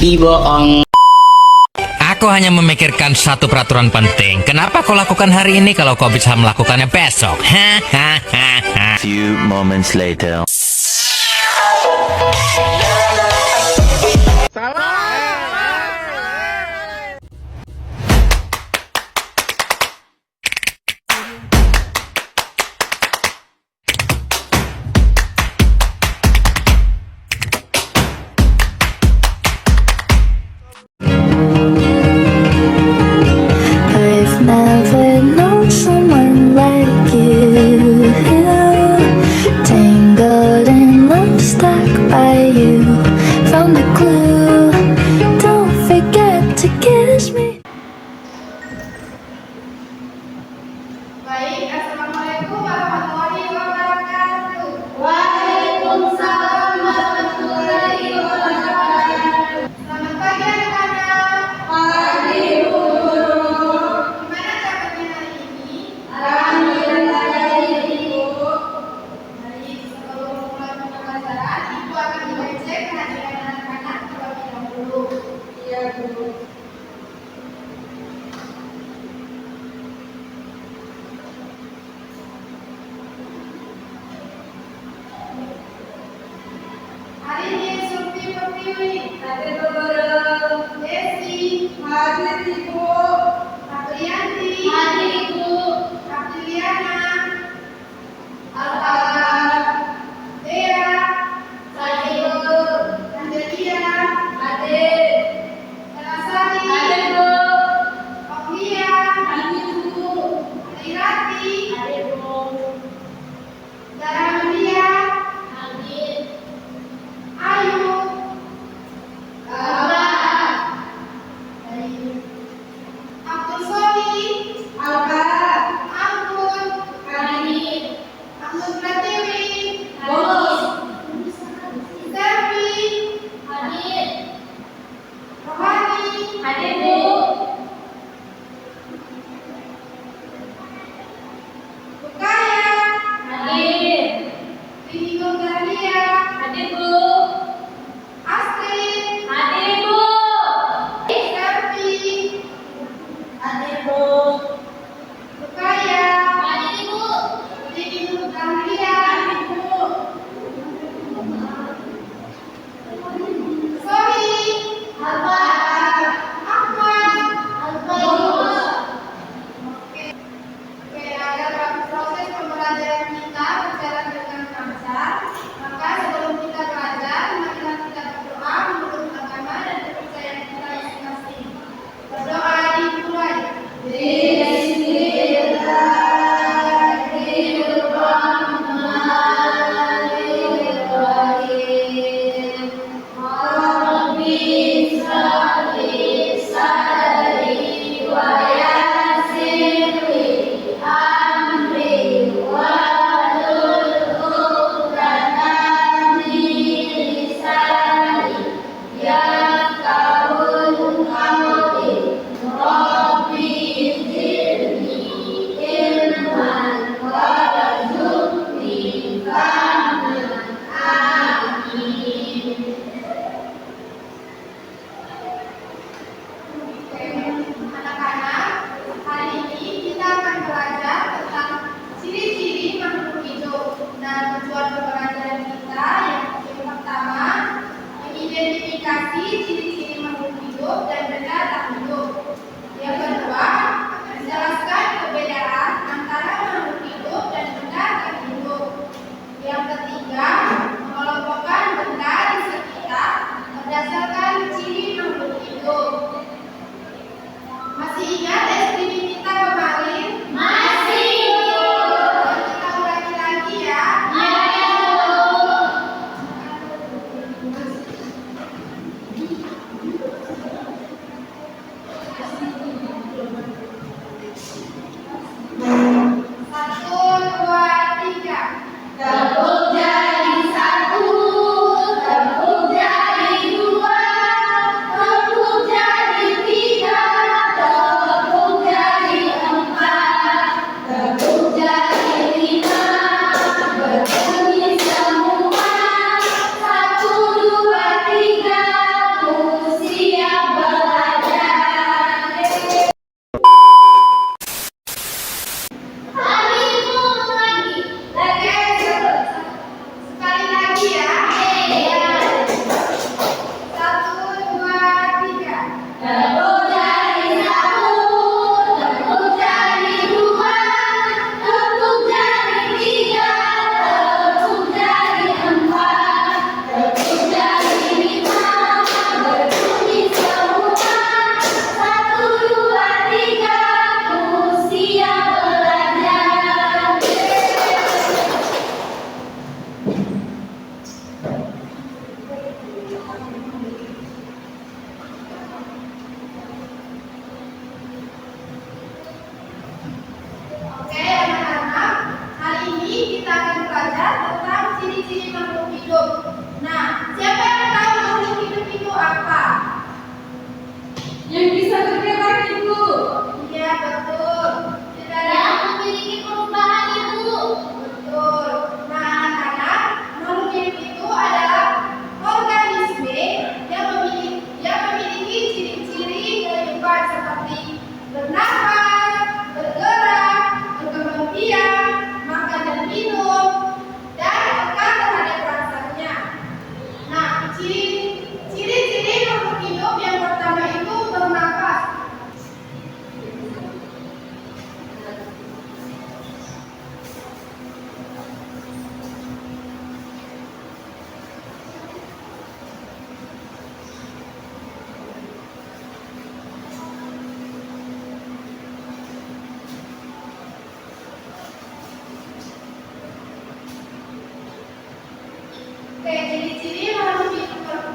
Ih, bohong. Aku hanya memikirkan satu peraturan penting. Kenapa kau lakukan hari ini kalau kau bisa melakukannya besok? Hahaha. Few moments later. I've never known someone like you. Tangled in love, stuck by you. Found a clue. Don't forget to kiss me. Baik, Assalamualaikum warahmatullahi wabarakatuh. Waalaikumsalam warahmatullahi wabarakatuh. Selamat pagi anak-anak. Pagi Bu. Gimana kabarnya hari ini? Alhamdulillah baik Bu. Baik, sebelum mulai pembelajaran, Ibu akan mengecek kehadiran anak-anak terlebih dahulu. Iya Bu. Hari ini Surti Pertiwi, hadir guru. Desi, hadir Ibu. Aprianti, hadir Ibu. Apriliana, Alfa, Dea, hadir Bu. Angelia, hadir. Elasari, hadir Bu. Oklia, hadir Bu. Irati, hadir Bu. Dara Media, hadir. Ayu, Abah, Abdul Soli, Abah, Ampun, hadir. Ampun Pratiwi, hadir. Selvi, hadir. Rohani, hadir Bu. Bukaya, hadir. Ringo Galia, hadir Bu. Astrid, hadir Bu. Selvi, hadir Bu. Bukaya, hadir Bu. Ringo Galia, hadir Bu. Sohi, Alfa, Ahmad, Alfa. Oke, agar proses pembelajaran kita berjalan dengan lancar, maka sebelum kita belajar, marilah kita berdoa menurut agama dan kepercayaan kita masing-masing. Berdoa dimulai. Anak-anak, hari ini kita akan belajar tentang ciri-ciri makhluk hidup. Nah, tujuan pembelajaran kita yang pertama, mengidentifikasi ciri-ciri makhluk hidup dan benda tak hidup. Yang kedua, menjelaskan perbedaan antara makhluk hidup dan benda tak hidup. Yang ketiga, mengelompokkan benda di sekitar berdasarkan ciri makhluk hidup. Masih ingat SPP kita kemarin? Masih. Kita ulangi lagi ya. Iya. Oke, anak-anak, hari ini kita akan belajar tentang ciri-ciri makhluk hidup. Nah, siapa yang tahu makhluk hidup itu apa? Yang bisa bergerak itu. Iya, betul. Tidak ada Yang memiliki perubahan itu. betul. Nah, anak-anak, makhluk hidup itu adalah organisme yang memiliki ciri-ciri kehidupan seperti bernafas, bergerak, berkembang biak, makan dan minum, dan peka terhadap rasanya. Nah, ciri-ciri makhluk hidup yang pertama itu bernafas. Oke, ciri-ciri makhluk hidup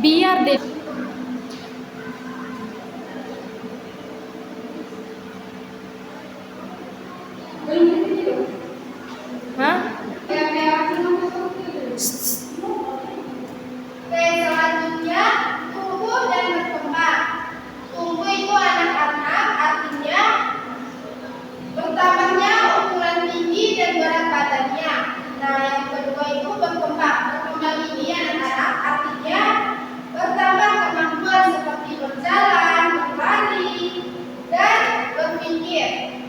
Biar deh. Hah? Oke, selanjutnya tumbuh dan berkembang. Tumbuh itu anak-anak, artinya bertambahnya ukuran tinggi dan berat badannya. Nah, yang kedua itu berkembang. Berkembang ini anak-anak, artinya bertambah kemampuan seperti berjalan, berlari, dan berpikir.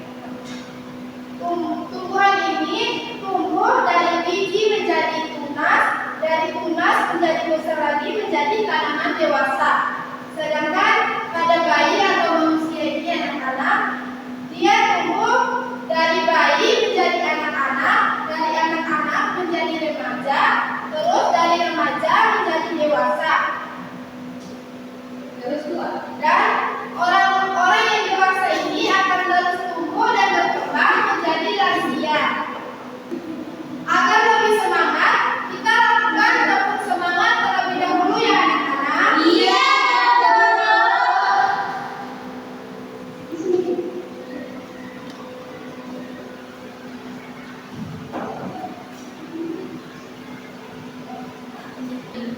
Tumbuhan ini tumbuh dari biji menjadi tunas, dari tunas menjadi besar lagi menjadi tanaman dewasa. Sedangkan pada bayi atau manusia ini anak-anak, dia tumbuh dari bayi menjadi anak-anak, dari anak-anak menjadi remaja, terus dari remaja menjadi dewasa. Dan orang-orang yang dewasa ini akan terus tumbuh dan berkembang menjadi lansia. Agar lebih semangat, kita lakukan tepuk semangat terlebih dahulu ya anak-anak. Iya.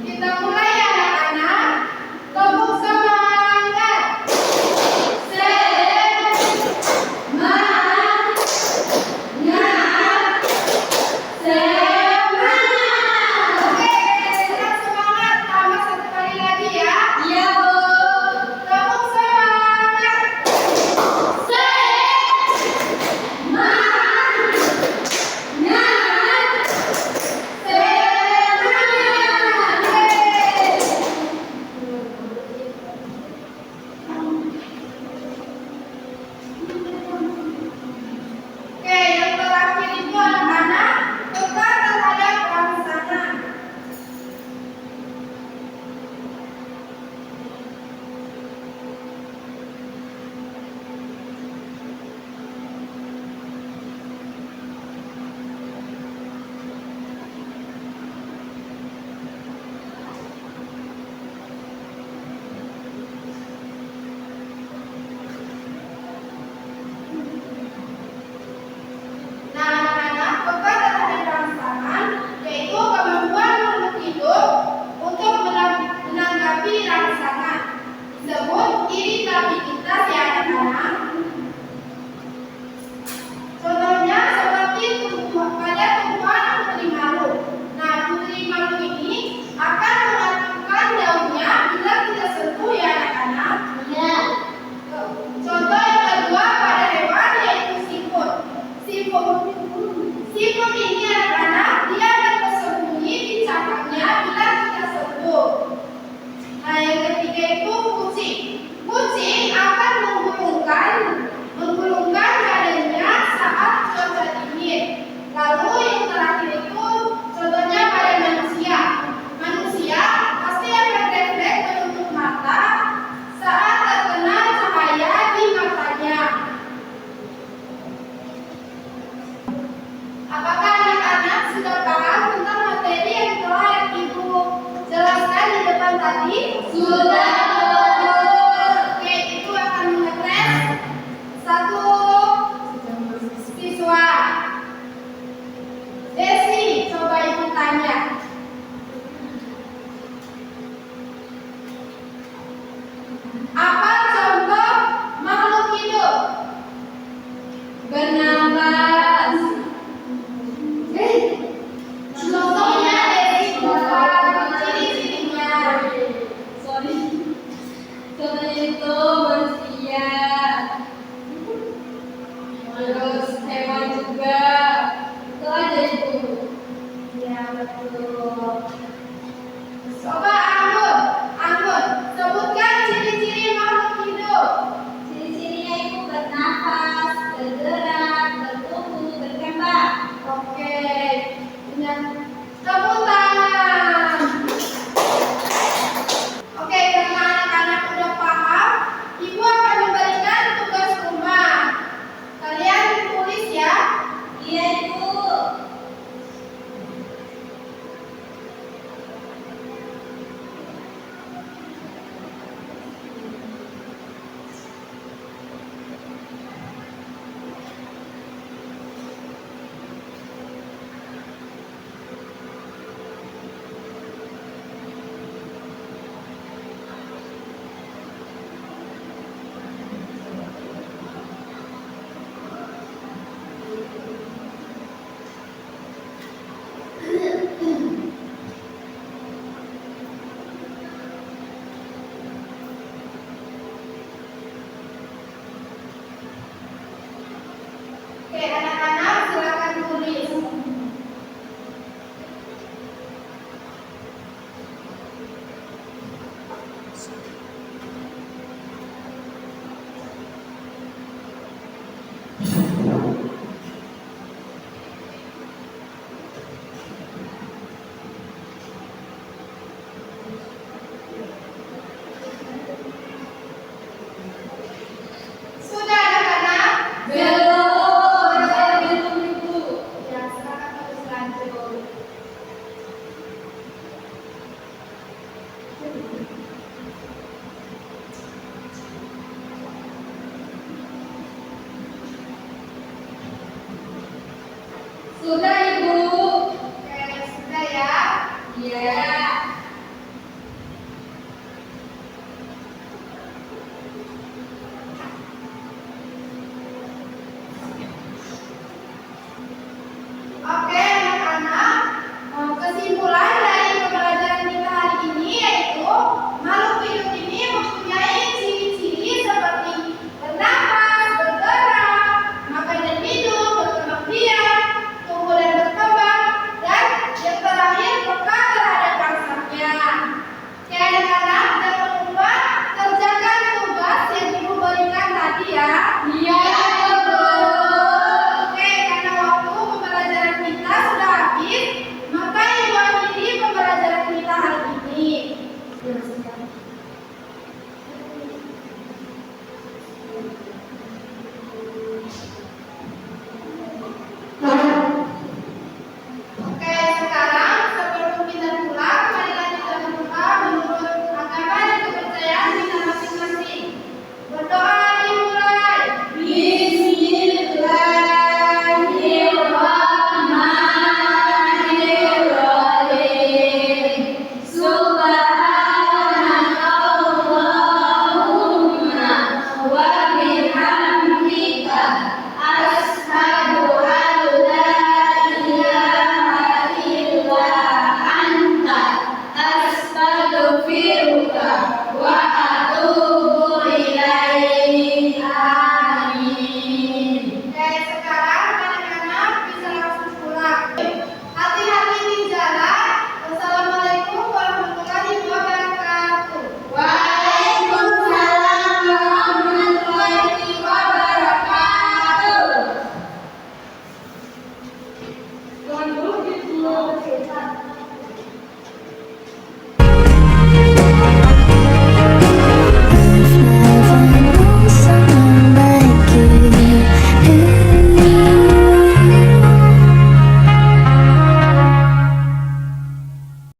Kita mulai ya anak-anak. Tepuk semangat. Oke, tetap semangat. Tambah satu kali lagi ya. Iya, Bu. Tepuk semangat. Oke, yang terakhir itu anak-anak peka terhadap rangsangan. Nah, anak-anak peka terhadap rangsangan yaitu kemampuan makhluk hidup untuk menanggapi rangsangan. Disebut iritabilitas ya anak-anak. Contohnya seperti pada tumbuhan putri malu. Nah, putri malu ini akan mengacungkan daunnya bila kita sentuh ya anak-anak. Iya. Contoh yang kedua pada hewan yaitu siput. Siput ini anak-anak dia akan bersembunyi di cangkangnya bila kita sentuh. Nah, yang ketiga itu kucing. Kucing akan menggulungkan badannya saat cuaca dingin. Lalu yang terakhir itu contohnya pada manusia. Manusia pasti akan refleks menutup mata saat terkena cahaya di matanya. Apakah anak-anak sudah paham tentang materi yang telah Ibu jelaskan di depan tadi? Sudah. Oke, itu akan mengetes satu siswa. Desi, coba Ibu tanya. Apa contoh makhluk hidup? Bernapas. Contohnya dari ciri-cirinya. Contohnya itu bersiap. Terus hewan juga. Itu aja itu. Ya, betul. Coba Anggun, sebutkan ciri-ciri makhluk hidup. Ciri-cirinya itu bernafas, bergerak, bertumbuh, berkembang. Oke, dengan tepuk tangan. Oke, karena anak-anak udah paham, Ibu akan memberikan tugas rumah. Kalian tulis ya. Iya, Ibu. Sudah